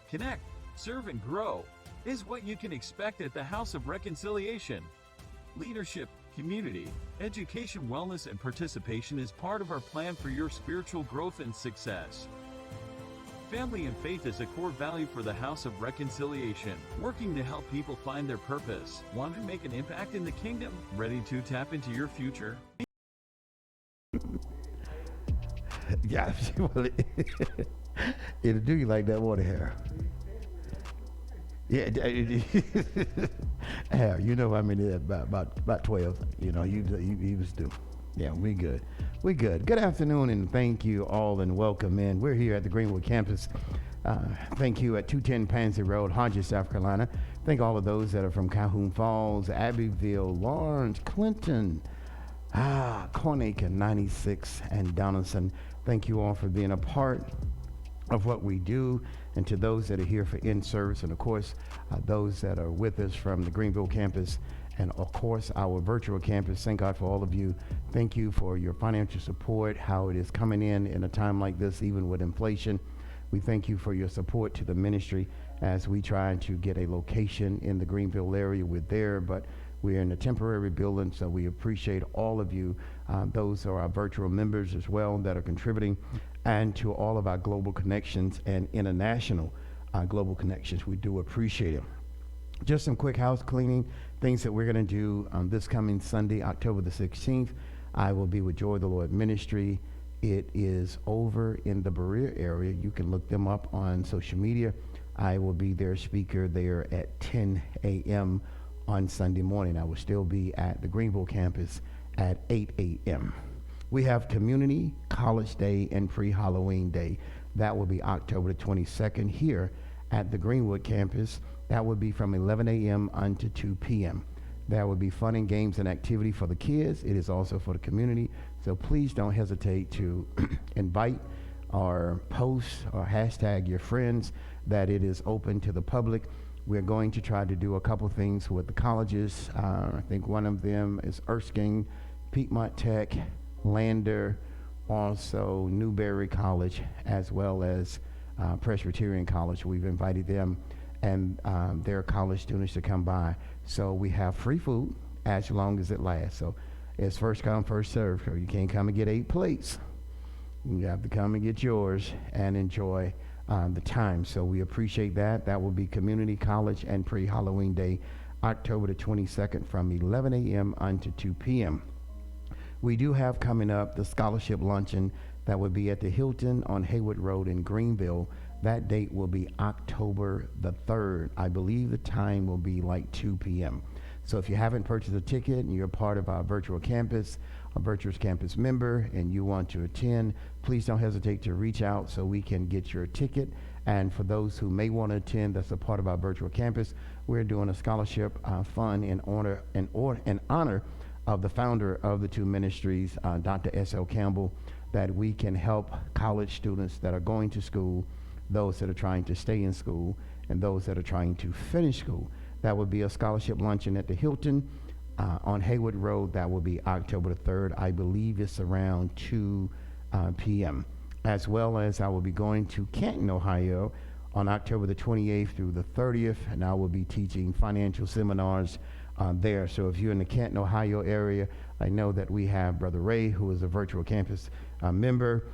connect, serve, and grow is what you can expect at the House of Reconciliation. Leadership, community, education, wellness, and participation is part of our plan for your spiritual growth and success. Family and faith is a core value for the House of Reconciliation, working to help people find their purpose. Want to make an impact in the kingdom? Ready to tap into your future? Yeah, well, it'll do you like that water hair. Yeah, hair. You know, I mean, about 12. You know, he was due. Yeah, we good. We good. Good afternoon, and thank you all, and welcome in. We're here at the Greenwood campus. Thank you at 210 Pansy Road, Hodges, South Carolina. Thank all of those that are from Calhoun Falls, Abbeville, Lawrence, Clinton, Cornick, 96, and Donaldson. Thank you all for being a part of what we do, and to those that are here for in-service, and of course, those that are with us from the Greenville campus, and of course, our virtual campus. Thank God for all of you. Thank you for your financial support, how it is coming in a time like this, even with inflation. We thank you for your support to the ministry as we try to get a location in the Greenville area. We're there, but we're in a temporary building, so we appreciate all of you. Those are our virtual members as well that are contributing, and to all of our global connections and international global connections. We do appreciate it. Just some quick house cleaning things that we're going to do this coming Sunday, October the 16th. I will be with Joy the Lord Ministry. It is over in the Berea area. You can look them up on social media. I will be their speaker there at 10 a.m. on Sunday morning. I will still be at the Greenville campus at 8 a.m. We have Community College Day and Pre-Halloween Day. That will be October the 22nd here at the Greenwood campus. That would be from 11 a.m. until 2 p.m. There will be fun and games and activity for the kids. It is also for the community. So please don't hesitate to invite or post or hashtag your friends that it is open to the public. We're going to try to do a couple things with the colleges. I think one of them is Erskine, Piedmont Tech, Lander, also Newberry College, as well as Presbyterian College. We've invited them and their college students to come by. So we have free food as long as it lasts. So it's first come, first served. So you can't come and get 8 plates. You have to come and get yours and enjoy the time. So we appreciate that. That will be Community College and Pre-Halloween Day, October the 22nd from 11 a.m. until 2 p.m. We do have coming up the scholarship luncheon that will be at the Hilton on Haywood Road in Greenville. That date will be October the 3rd. I believe the time will be like 2 p.m. So if you haven't purchased a ticket and you're part of our virtual campus, a virtual campus member, and you want to attend, please don't hesitate to reach out so we can get your ticket. And for those who may want to attend, that's a part of our virtual campus, we're doing a scholarship fund in honor of the founder of the two ministries, Dr. S.L. Campbell, that we can help college students that are going to school, those that are trying to stay in school, and those that are trying to finish school. That would be a scholarship luncheon at the Hilton on Haywood Road. That will be October the 3rd. I believe it's around 2 p.m. As well as I will be going to Canton, Ohio on October the 28th through the 30th, and I will be teaching financial seminars there. So if you're in the Canton, Ohio area, I know that we have Brother Ray, who is a virtual campus member.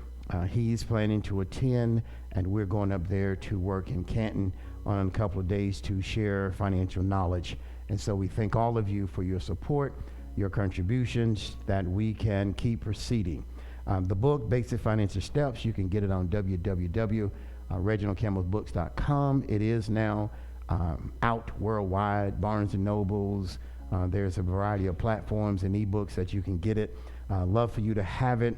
He's planning to attend, and we're going up there to work in Canton on a couple of days to share financial knowledge. And so we thank all of you for your support, your contributions, that we can keep proceeding. The book, Basic Financial Steps, you can get it on www.reginaldcampbellsbooks.com. It is now out worldwide, Barnes & Nobles. There's a variety of platforms and ebooks that you can get it. Love for you to have it.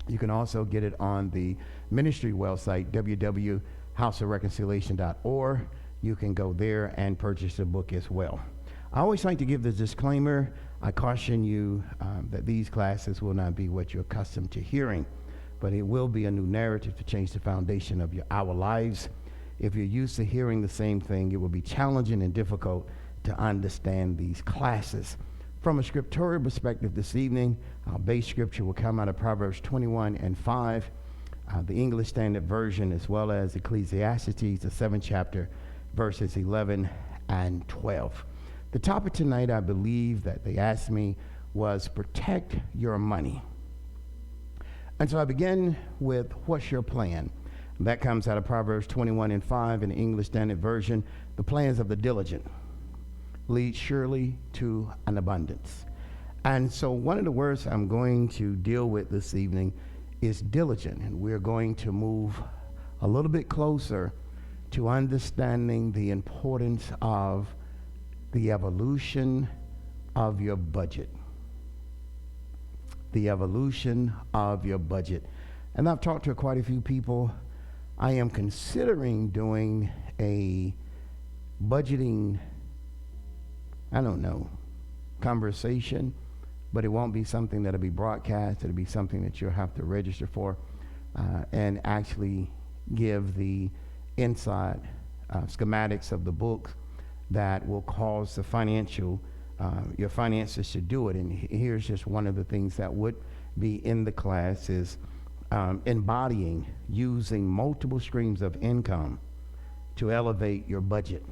You can also get it on the ministry website, www.houseofreconciliation.org. You can go there and purchase the book as well. I always like to give this disclaimer. I caution you that these classes will not be what you're accustomed to hearing, but it will be a new narrative to change the foundation of our lives. If you're used to hearing the same thing, it will be challenging and difficult to understand these classes. From a scriptorial perspective this evening, our base scripture will come out of Proverbs 21:5. the English Standard Version, as well as Ecclesiastes, the 7th chapter, verses 11 and 12. The topic tonight, I believe, that they asked me was protect your money. And so I begin with, what's your plan? That comes out of Proverbs 21:5 in the English Standard Version. The plans of the diligent lead surely to an abundance. And so one of the words I'm going to deal with this evening is diligent. And we're going to move a little bit closer to understanding the importance of the evolution of your budget. The evolution of your budget. And I've talked to quite a few people. I am considering doing a budgeting, conversation, but it won't be something that'll be broadcast. It'll be something that you'll have to register for and actually give the inside schematics of the book that will cause the your finances to do it. And here's just one of the things that would be in the class is embodying using multiple streams of income to elevate your budget.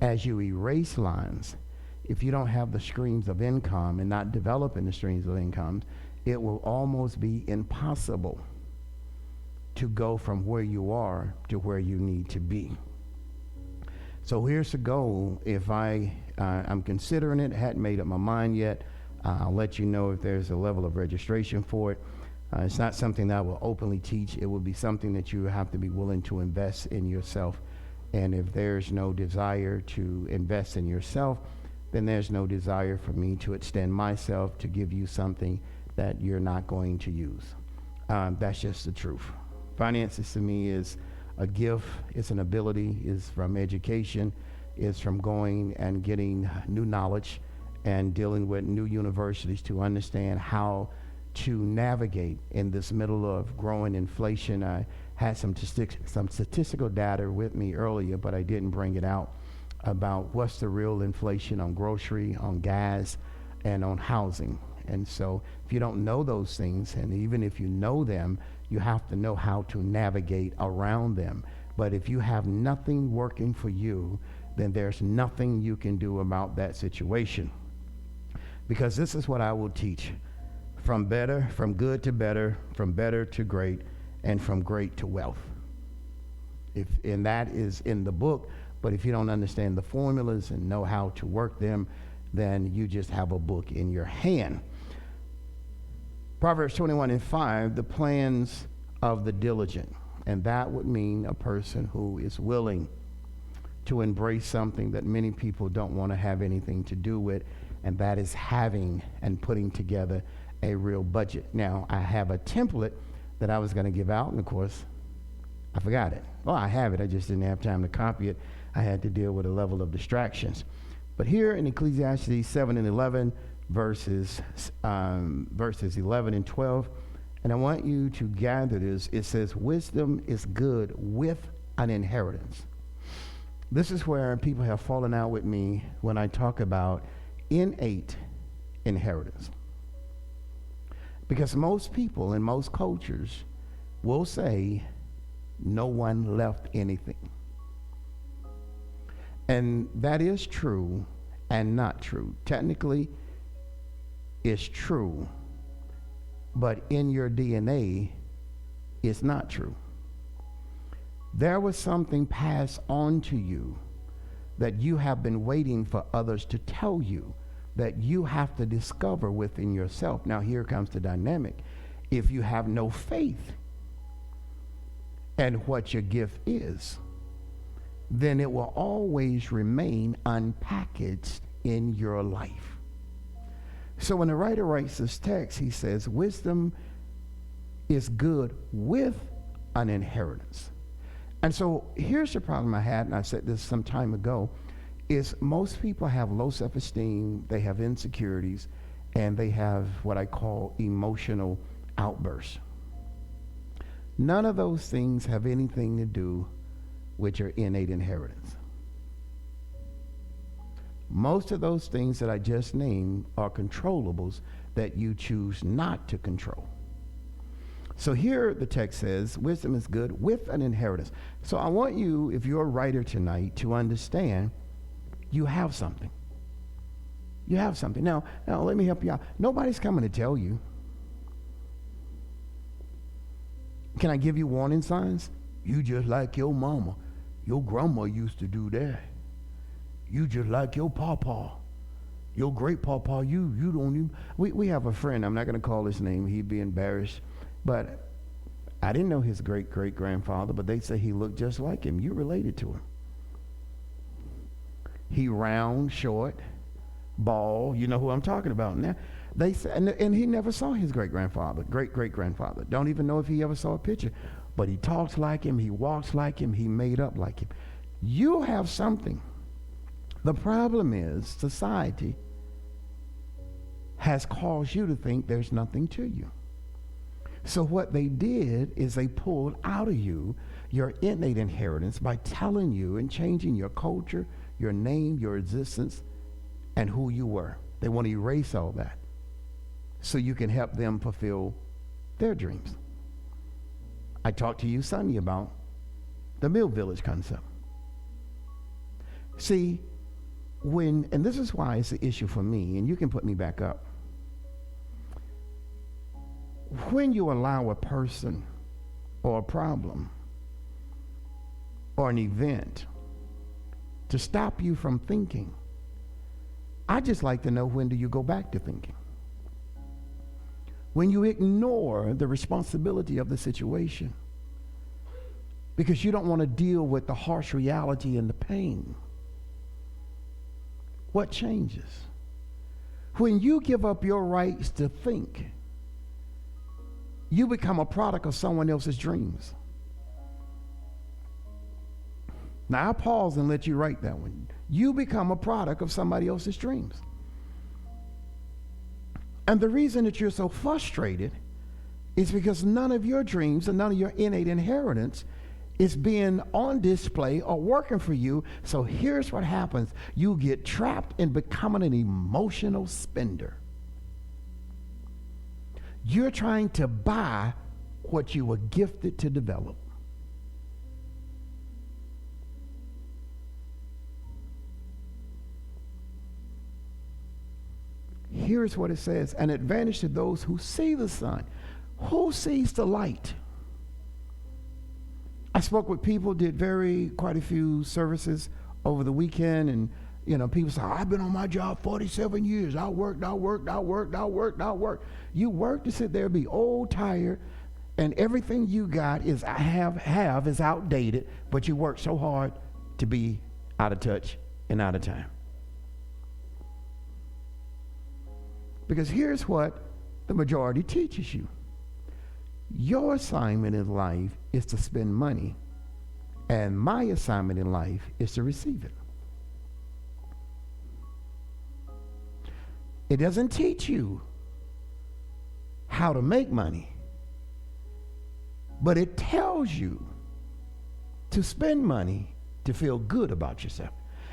As you erase lines, if you don't have the streams of income and not developing the streams of income, it will almost be impossible to go from where you are to where you need to be. So here's the goal. If I'm considering it, hadn't made up my mind yet, I'll let you know if there's a level of registration for it. It's not something that I will openly teach. It will be something that you have to be willing to invest in yourself. And if there's no desire to invest in yourself, then there's no desire for me to extend myself to give you something that you're not going to use. That's just the truth. Finances to me is a gift, it's an ability, it's from education, it's from going and getting new knowledge and dealing with new universities to understand how to navigate in this middle of growing inflation. I had some statistical data with me earlier, but I didn't bring it out about what's the real inflation on grocery, on gas, and on housing. And so if you don't know those things, and even if you know them, you have to know how to navigate around them. But if you have nothing working for you, then there's nothing you can do about that situation. Because this is what I will teach. From good to better, from better to great, and from great to wealth. And that is in the book, but if you don't understand the formulas and know how to work them, then you just have a book in your hand. Proverbs 21:5, the plans of the diligent. And that would mean a person who is willing to embrace something that many people don't want to have anything to do with, and that is having and putting together a real budget. Now, I have a template that I was going to give out, and of course, I forgot it. Well, I have it. I just didn't have time to copy it. I had to deal with a level of distractions. But here in Ecclesiastes 7 and 11, verses 11 and 12, and I want you to gather this. It says, wisdom is good with an inheritance. This is where people have fallen out with me when I talk about innate inheritance. Because most people in most cultures will say, no one left anything. And that is true and not true. Technically, it's true, but in your DNA, it's not true. There was something passed on to you that you have been waiting for others to tell you, that you have to discover within yourself. Now, here comes the dynamic. If you have no faith in what your gift is, then it will always remain unpackaged in your life. So when the writer writes this text, he says, wisdom is good with an inheritance. And so here's the problem I had, and I said this some time ago, is most people have low self-esteem, they have insecurities, and they have what I call emotional outbursts. None of those things have anything to do with your innate inheritance. Most of those things that I just named are controllables that you choose not to control. So here the text says, wisdom is good with an inheritance. So I want you, if you're a writer tonight, to understand you have something. You have something. Now let me help you out. Nobody's coming to tell you. Can I give you warning signs? You just like your mama. Your grandma used to do that. You just like your papa. Your great papa, you don't even. We have a friend, I'm not going to call his name, he'd be embarrassed. But I didn't know his great-great-grandfather, but they say he looked just like him. You related to him. He round, short, bald. You know who I'm talking about now. They say, and he never saw his great-great-grandfather. Don't even know if he ever saw a picture. But he talks like him. He walks like him. He made up like him. You have something. The problem is society has caused you to think there's nothing to you. So what they did is they pulled out of you your innate inheritance by telling you and changing your culture, your name, your existence, and who you were. They want to erase all that so you can help them fulfill their dreams. I talked to you Sunday about the Mill Village concept. See, and this is why it's an issue for me, and you can put me back up. When you allow a person or a problem or an event to stop you from thinking, I just like to know, when do you go back to thinking? When you ignore the responsibility of the situation because you don't want to deal with the harsh reality and the pain, what changes? When you give up your rights to think, you become a product of someone else's dreams. Now, I'll pause and let you write that one. You become a product of somebody else's dreams. And the reason that you're so frustrated is because none of your dreams and none of your innate inheritance is being on display or working for you. So here's what happens. You get trapped in becoming an emotional spender. You're trying to buy what you were gifted to develop. Here's what it says: an advantage to those who see the sun. Who sees the light? I spoke with people, did quite a few services over the weekend, and people say, I've been on my job 47 years. I worked. You work to sit there, be old, tired, and everything you got is is outdated, but you work so hard to be out of touch and out of time. Because here's what the majority teaches you. Your assignment in life is to spend money, and my assignment in life is to receive it. It doesn't teach you how to make money, but it tells you to spend money to feel good about yourself.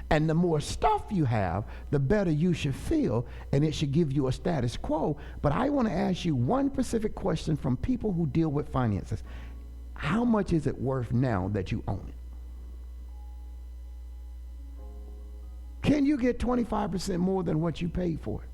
And the more stuff you have, the better you should feel, and it should give you a status quo. But I want to ask you one specific question from people who deal with finances. How much is it worth now that you own it? Can you get 25% more than what you paid for it?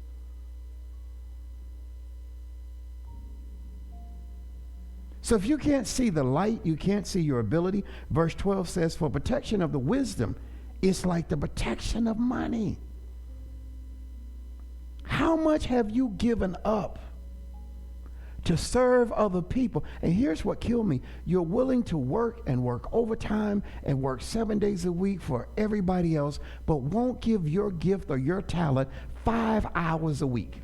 So if you can't see the light, you can't see your ability. Verse 12 says, for protection of the wisdom, it's like the protection of money. How much have you given up to serve other people? And here's what killed me. You're willing to work and work overtime and work 7 days a week for everybody else, but won't give your gift or your talent 5 hours a week.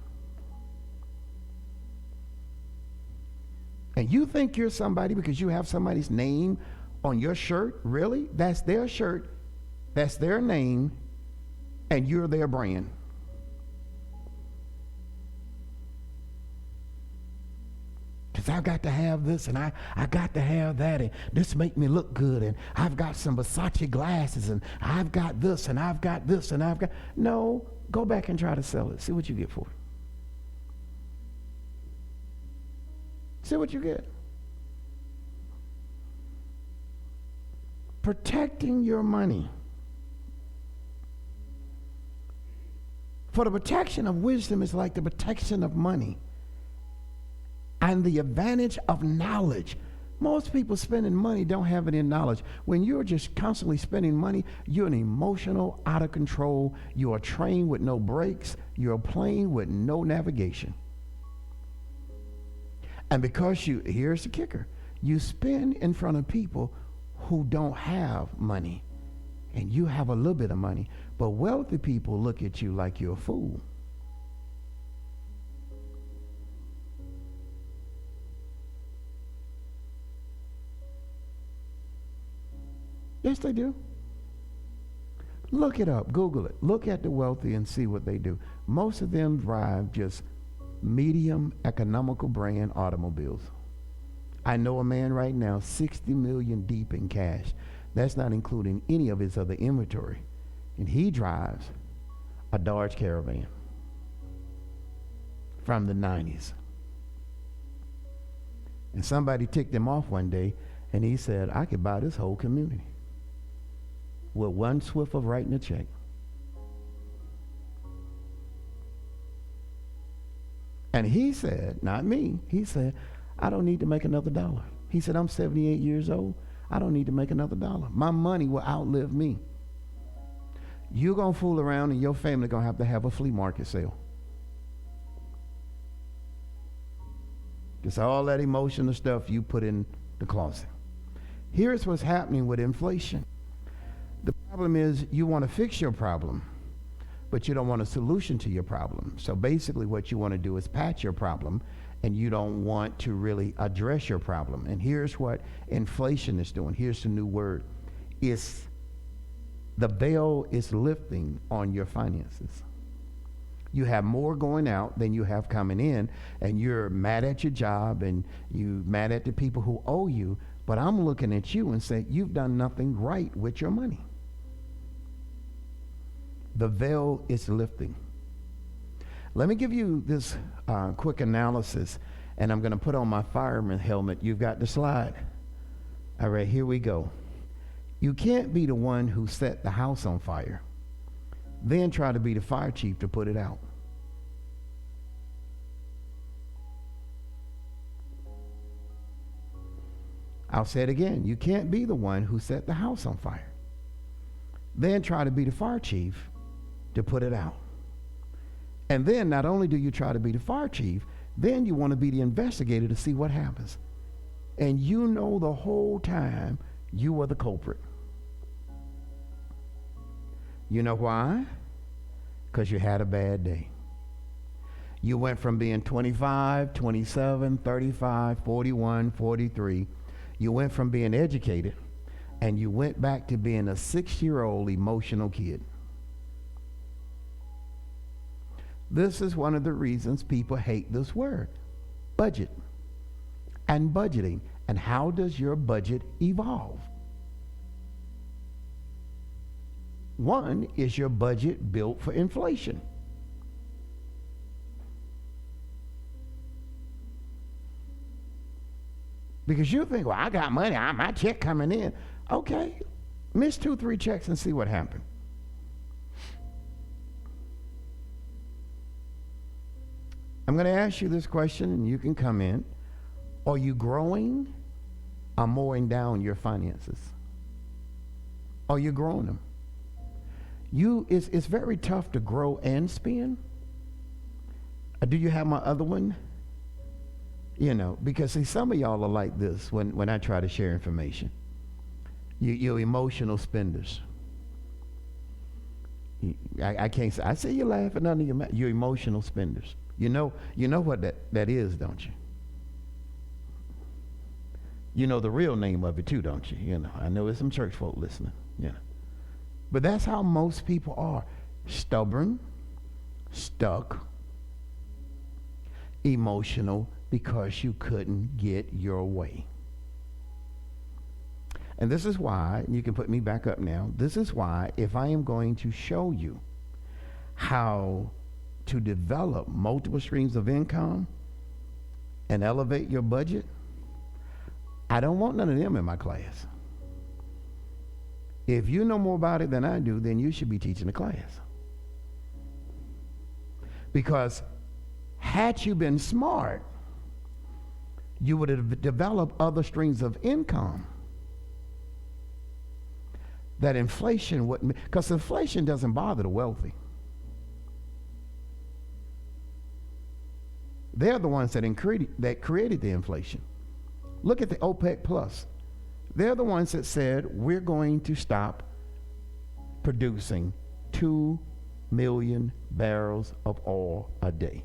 And you think you're somebody because you have somebody's name on your shirt? Really? That's their shirt. That's their name, and you're their brand. Because I've got to have this, and I got to have that, and this make me look good, and I've got some Versace glasses, and I've got this, and I've got this, and I've got... No, go back and try to sell it. See what you get for it. See what you get. protecting your money. For the protection of wisdom is like the protection of money. And the advantage of knowledge. Most people spending money don't have any knowledge. When you're just constantly spending money, you're an emotional, out of control. You're a train with no brakes. You're a plane with no navigation. And because here's the kicker, you spend in front of people who don't have money. And you have a little bit of money. But wealthy people look at you like you're a fool. Yes, they do. Look it up. Google it. Look at the wealthy and see what they do. Most of them drive just medium economical brand automobiles. I know a man right now, 60 million deep in cash. That's not including any of his other inventory. And he drives a Dodge Caravan from the 90s. And somebody ticked him off one day, and he said, I could buy this whole community with one swift of writing a check. And he said, not me, he said, I don't need to make another dollar. He said, I'm 78 years old. I don't need to make another dollar. My money will outlive me. You're going to fool around and your family going to have a flea market sale. It's all that emotional stuff you put in the closet. Here's what's happening with inflation. The problem is you want to fix your problem, but you don't want a solution to your problem. So basically what you want to do is patch your problem, and you don't want to really address your problem. And here's what inflation is doing. Here's the new word. The veil is lifting on your finances. You have more going out than you have coming in, and you're mad at your job, and you're mad at the people who owe you, but I'm looking at you and saying, you've done nothing right with your money. The veil is lifting. Let me give you this quick analysis, and I'm going to put on my fireman helmet. You've got the slide. All right, here we go. You can't be the one who set the house on fire, then try to be the fire chief to put it out. I'll say it again. You can't be the one who set the house on fire, then try to be the fire chief to put it out. And then not only do you try to be the fire chief, then you want to be the investigator to see what happens. And you know the whole time you were the culprit. You know why? Because you had a bad day. You went from being 25, 27, 35, 41, 43. You went from being educated, and you went back to being a 6-year-old emotional kid. This is one of the reasons people hate this word, budget and budgeting. And how does your budget evolve? One is your budget built for inflation. Because you think, well, I got money, my check coming in. Okay, miss 2-3 checks and see what happened. I'm going to ask you this question, and you can come in. Are you growing or mowing down your finances? Are you growing them? It's very tough to grow and spend. Do you have my other one? You know, because see, some of y'all are like this when I try to share information. You're emotional spenders. I can't say, I see you laughing under your mouth. You're emotional spenders. You know what that is, don't you? You know the real name of it too, don't you? You know, I know there's some church folk listening. Yeah. But that's how most people are. Stubborn, stuck, emotional, because you couldn't get your way. And this is why, and you can put me back up now, this is why if I am going to show you how to develop multiple streams of income and elevate your budget, I don't want none of them in my class. If you know more about it than I do, then you should be teaching the class. Because had you been smart, you would have developed other streams of income that inflation wouldn't, because inflation doesn't bother the wealthy. They're the ones that created the inflation. Look at the OPEC Plus. They're the ones that said we're going to stop producing 2 million barrels of oil a day.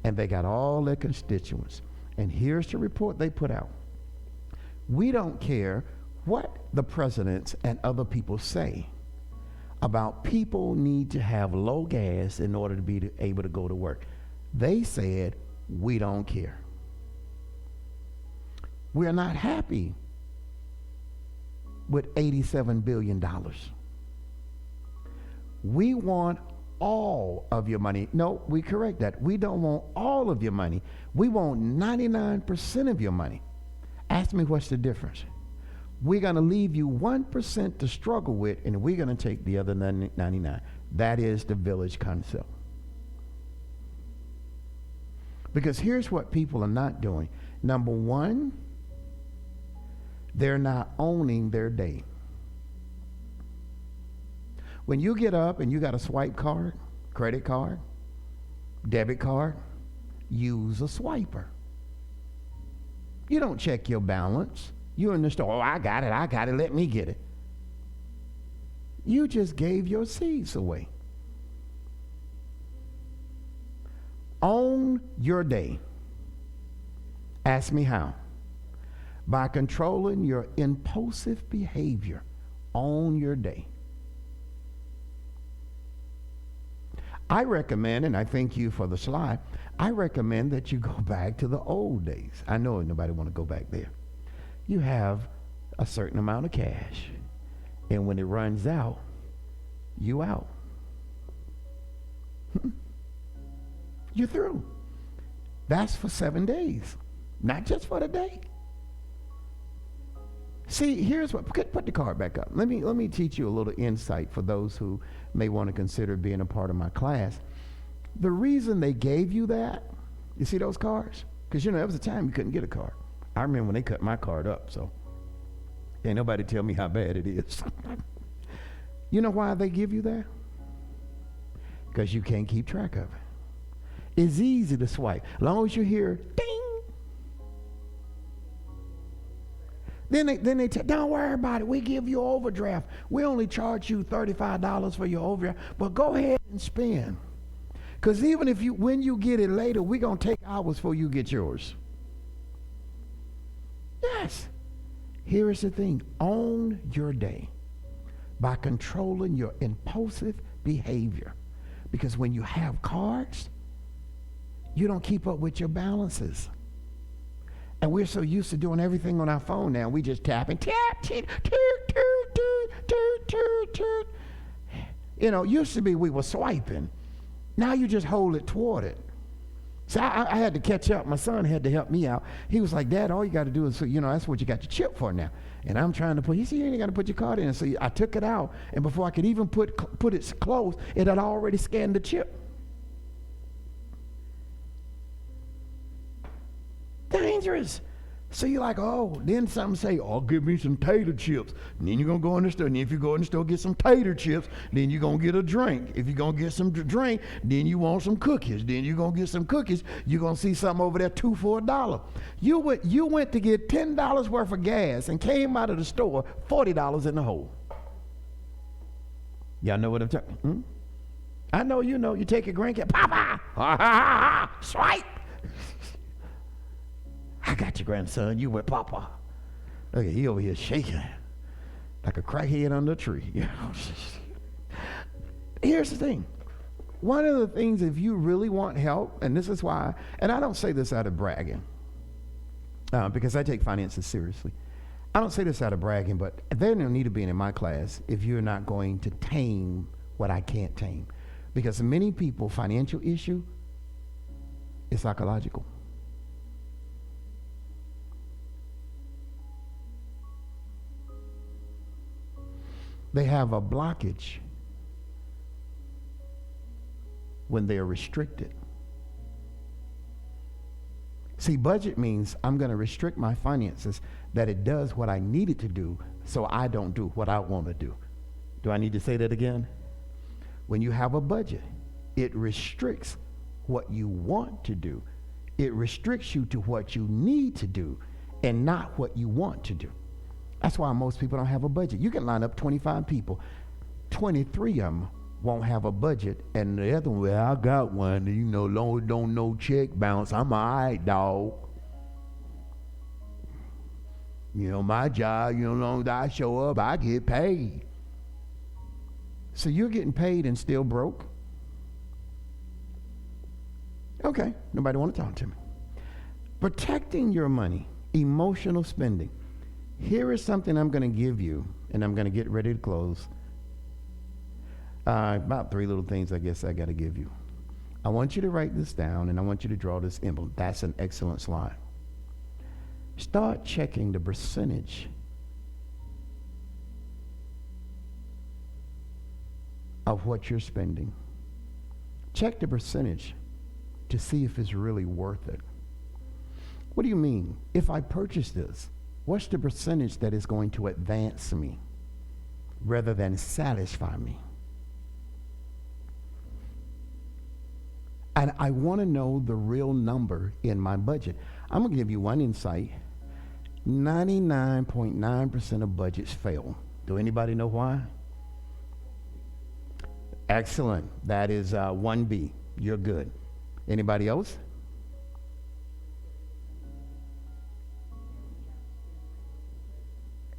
And they got all their constituents. And here's the report they put out. We don't care what the presidents and other people say about people need to have low gas in order to be able to go to work. They said, we don't care. We're not happy with $87 billion. We want all of your money. No, we correct that. We don't want all of your money. We want 99% of your money. Ask me what's the difference. We're going to leave you 1% to struggle with, and we're going to take the other 99. That is the village concept. Because here's what people are not doing. Number one, they're not owning their day. When you get up and you got a swipe card, credit card, debit card, use a swiper. You don't check your balance. You're in the store, oh, I got it, let me get it. You just gave your seeds away. Own your day. Ask me how. By controlling your impulsive behavior. Own your day. I recommend, and I thank you for the slide, I recommend that you go back to the old days. I know nobody want to go back there. You have a certain amount of cash, and when it runs out, you out. You're through. That's for 7 days, not just for the day. See, here's what, put the card back up. Let me teach you a little insight for those who may want to consider being a part of my class. The reason they gave you that, you see those cards? Because, there was a time you couldn't get a card. I remember when they cut my card up, so ain't nobody tell me how bad it is. You know why they give you that? Because you can't keep track of it. It's easy to swipe. As long as you hear ding. Then they tell, don't worry about it. We give you overdraft. We only charge you $35 for your overdraft, but go ahead and spend. Because even if when you get it later, we're going to take hours before you get yours. Yes. Here is the thing. Own your day by controlling your impulsive behavior. Because when you have cards, you don't keep up with your balances. And we're so used to doing everything on our phone now. We just tapping, tap, toot, toot, toot, toot, toot, toot. Used to be we were swiping. Now you just hold it toward it. So I had to catch up. My son had to help me out. He was like, Dad, all you got to do is, that's what you got your chip for now. And I'm trying to he said, you ain't got to put your card in. So I took it out, and before I could even put it close, it had already scanned the chip. Dangerous. So you're like, oh, then some say, oh, give me some tater chips. And then you're going to go in the store. And if you go in the store, get some tater chips, then you're going to get a drink. If you're going to get some drink, then you want some cookies. Then you're going to get some cookies. You're going to see something over there, $2 for $1. You went to get $10 worth of gas and came out of the store, $40 in the hole. Y'all know what I'm talking? I know you know. You take a drink, Papa, swipe. I got your grandson, you with Papa. Look at he over here shaking like a crackhead under a tree. Here's the thing. One of the things, if you really want help, and this is why, and I don't say this out of bragging, because I take finances seriously. I don't say this out of bragging, but there's no need of being in my class if you're not going to tame what I can't tame. Because many people, financial issue is psychological. They have a blockage when they are restricted. See, budget means I'm going to restrict my finances that it does what I need it to do so I don't do what I want to do. Do I need to say that again? When you have a budget, it restricts what you want to do. It restricts you to what you need to do and not what you want to do. That's why most people don't have a budget. You can line up 25 people. 23 of them won't have a budget, and the other one, well, I got one. You know, long as don't no check bounce, I'm all right, dog. You know, my job, you know, long as I show up, I get paid. So you're getting paid and still broke? Okay, nobody want to talk to me. Protecting your money, emotional spending. Here is something I'm going to give you, and I'm going to get ready to close. About 3 little things I guess I got to give you. I want you to write this down, and I want you to draw this emblem. That's an excellent slide. Start checking the percentage of what you're spending. Check the percentage to see if it's really worth it. What do you mean? If I purchase this, what's the percentage that is going to advance me rather than satisfy me? And I want to know the real number in my budget. I'm going to give you one insight. 99.9% of budgets fail. Do anybody know why? Excellent. That is 1B. You're good. Anybody else?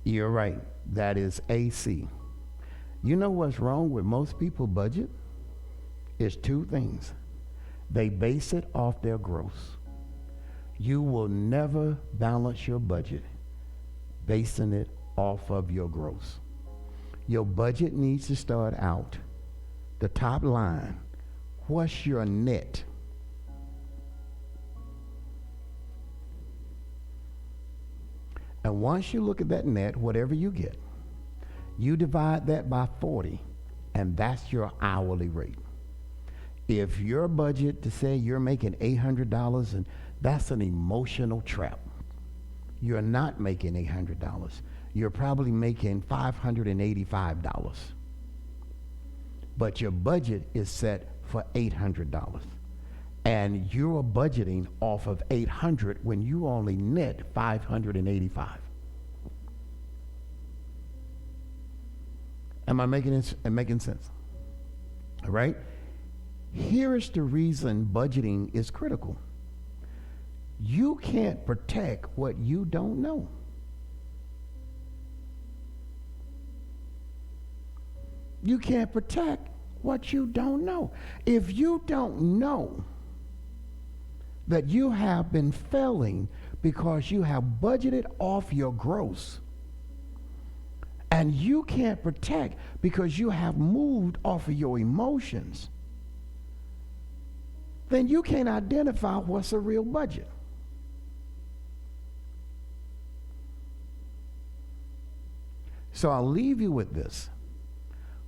You're right. That is AC. You know what's wrong with most people's budget? It's 2 things. They base it off their gross. You will never balance your budget basing it off of your gross. Your budget needs to start out the top line. What's your net? And once you look at that net, whatever you get, you divide that by 40, and that's your hourly rate. If your budget to say you're making $800, and that's an emotional trap. You're not making $800. You're probably making $585. But your budget is set for $800. And you're budgeting off of $800 when you only net $585. Am I making sense? All right? Here is the reason budgeting is critical. You can't protect what you don't know. You can't protect what you don't know. If you don't know that you have been failing because you have budgeted off your gross, and you can't protect because you have moved off of your emotions, then you can't identify what's a real budget. So I'll leave you with this.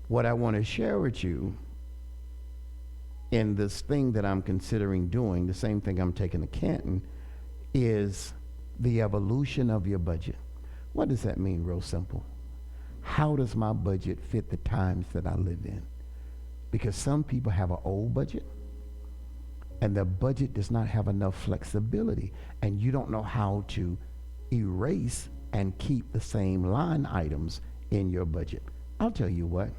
What I want to share with you in this thing that I'm considering doing, the same thing I'm taking to Canton, is the evolution of your budget. What does that mean? Real simple. How does my budget fit the times that I live in? Because some people have an old budget, and their budget does not have enough flexibility, and you don't know how to erase and keep the same line items in your budget. I'll tell you what.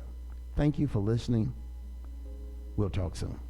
Thank you for listening. We'll talk soon.